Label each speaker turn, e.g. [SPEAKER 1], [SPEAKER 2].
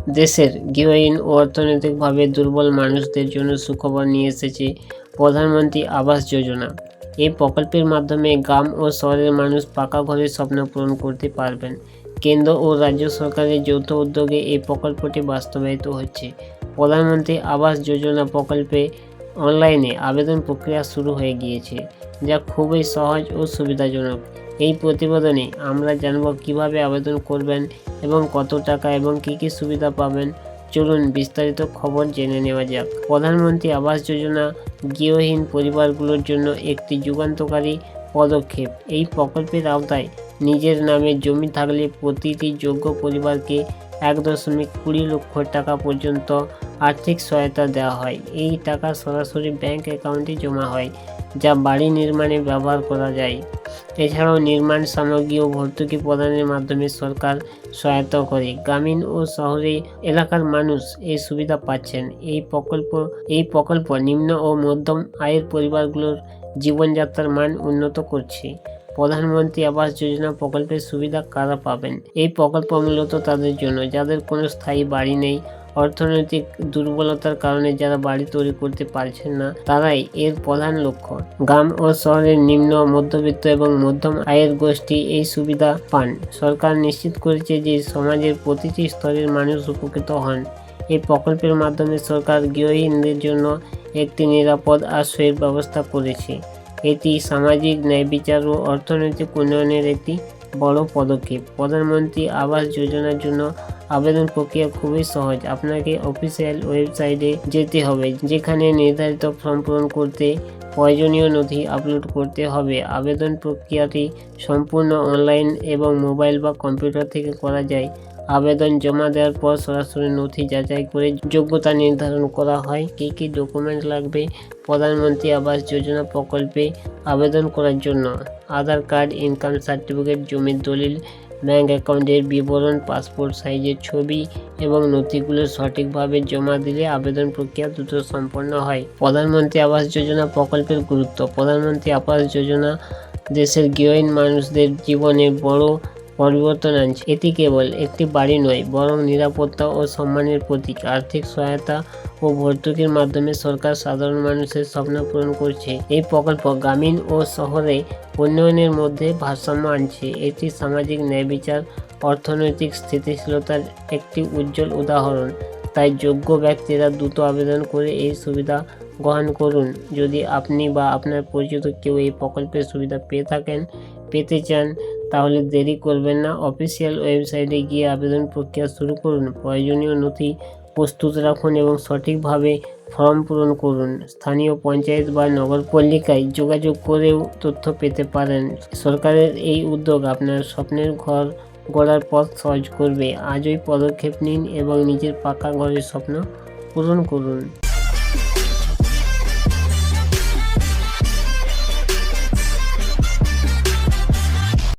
[SPEAKER 1] দেশের গৃহহীন ও অর্থনৈতিকভাবে দুর্বল মানুষদের জন্য সুখবর নিয়ে এসেছে প্রধানমন্ত্রী আবাস যোজনা। এই প্রকল্পের মাধ্যমে গ্রাম ও শহরের মানুষ পাকা ঘরের স্বপ্ন পূরণ করতে পারবেন। কেন্দ্র ও রাজ্য সরকারের যৌথ উদ্যোগে এই প্রকল্পটি বাস্তবায়িত হচ্ছে। প্রধানমন্ত্রী আবাস যোজনা প্রকল্পে অনলাইনে আবেদন প্রক্রিয়া শুরু হয়ে গিয়েছে, যা খুবই সহজ ও সুবিধাজনক। এই প্রতিবেদনে আমরা জানব কিভাবে আবেদন করবেন এবং কত টাকা এবং কী কী সুবিধা পাবেন। চলুন বিস্তারিত খবর জেনে নেওয়া যাক। প্রধানমন্ত্রী আবাস যোজনা গৃহহীন পরিবারগুলোর জন্য একটি যুগান্তকারী পদক্ষেপ। এই প্রকল্পের আওতায় নিজের নামে জমি থাকলে প্রতিটি যোগ্য পরিবারকে 1.20 লক্ষ টাকা পর্যন্ত আর্থিক সহায়তা দেওয়া হয়। এই টাকা সরাসরি ব্যাংক অ্যাকাউন্টে জমা হয়, যা বাড়ি নির্মাণে ব্যবহার করা যায়। এছাড়াও নির্মাণ সামগ্রী ও ভর্তুকি প্রদানের মাধ্যমে সরকার সহায়তা করে। গ্রামীণ ও শহরে এলাকার মানুষ এই সুবিধা পাচ্ছেন। এই প্রকল্প নিম্ন ও মধ্যম আয়ের পরিবারগুলোর জীবনযাত্রার মান উন্নত করছে। প্রধানমন্ত্রী আবাস যোজনা প্রকল্পের সুবিধা কারা পাবেন? এই প্রকল্প মূলত তাদের জন্য যাদের কোনো স্থায়ী বাড়ি নেই। অর্থনৈতিক দুর্বলতার কারণে যারা বাড়ি তৈরি করতে পারছেন না, তারাই এর প্রধান লক্ষ্য। গ্রাম ও শহরের নিম্ন, মধ্যবিত্ত এবং মধ্যম আয়ের গোষ্ঠী এই সুবিধা পান। সরকার নিশ্চিত করেছে যে সমাজের প্রতিটি স্তরের মানুষ উপকৃত হন। এই প্রকল্পের মাধ্যমে সরকার গৃহহীনদের জন্য একটি নিরাপদ আশ্রয়ের ব্যবস্থা করেছে। এটি সামাজিক ন্যায় বিচার ও অর্থনৈতিক উন্নয়নের একটি বড় পদক্ষেপ। প্রধানমন্ত্রী আবাস যোজনার জন্য আবেদন প্রক্রিয়া খুবই সহজ। আপনাকে অফিসিয়াল ওয়েবসাইটে যেতে হবে, যেখানে নির্ধারিত ফর্ম পূরণ করতে প্রয়োজনীয় নথি আপলোড করতে হবে। আবেদন প্রক্রিয়াটি সম্পূর্ণ অনলাইন এবং মোবাইল বা কম্পিউটার থেকে করা যায়। আবেদন জমা দেওয়ার পর সরাসরি নথি যাচাই করে যোগ্যতা নির্ধারণ করা হয়। কী কী ডকুমেন্ট লাগবে প্রধানমন্ত্রী আবাস যোজনা প্রকল্পে আবেদন করার জন্য? আধার কার্ড, ইনকাম সার্টিফিকেট, জমির দলিল, ব্যাংক অ্যাকাউন্টের বিবরণ, পাসপোর্ট সাইজের ছবি এবং নথিগুলো সঠিকভাবে জমা দিলে আবেদন প্রক্রিয়া দ্রুত সম্পন্ন হয়। প্রধানমন্ত্রী আবাস যোজনা প্রকল্পের গুরুত্ব। প্রধানমন্ত্রী আবাস যোজনা দেশের গৃহহীন মানুষদের জীবনে বড় পরিবর্তন আনছে। এটি কেবল একটি বাড়ি নয়, বরং নিরাপত্তা ও সম্মানের প্রতীক। আর্থিক সহায়তা ও ভর্তুকির মাধ্যমে সরকার সাধারণ মানুষের স্বপ্ন পূরণ করছে। এই প্রকল্প গ্রামীণ ও শহরে উন্নয়নের মধ্যে ভারসাম্য আনছে। এটি সামাজিক ন্যায় বিচার, অর্থনৈতিক স্থিতিশীলতার একটি উজ্জ্বল উদাহরণ। তাই যোগ্য ব্যক্তিরা দ্রুত আবেদন করে এই সুবিধা গ্রহণ করুন। যদি আপনি বা আপনার পরিচিত কেউ এই প্রকল্পের সুবিধা পেতে চান, তাহলে দেরি করবেন না। অফিসিয়াল ওয়েবসাইটে গিয়ে আবেদন প্রক্রিয়া শুরু করুন। প্রয়োজনীয় নথি প্রস্তুত রাখুন এবং সঠিকভাবে ফর্ম পূরণ করুন। স্থানীয় পঞ্চায়েত বা নগরপালিকায় যোগাযোগ করেও তথ্য পেতে পারেন। সরকারের এই উদ্যোগ আপনার স্বপ্নের ঘর গড়ার পথ সহজ করবে। আজই পদক্ষেপ নিন এবং নিজের পাকা ঘরের স্বপ্ন পূরণ করুন।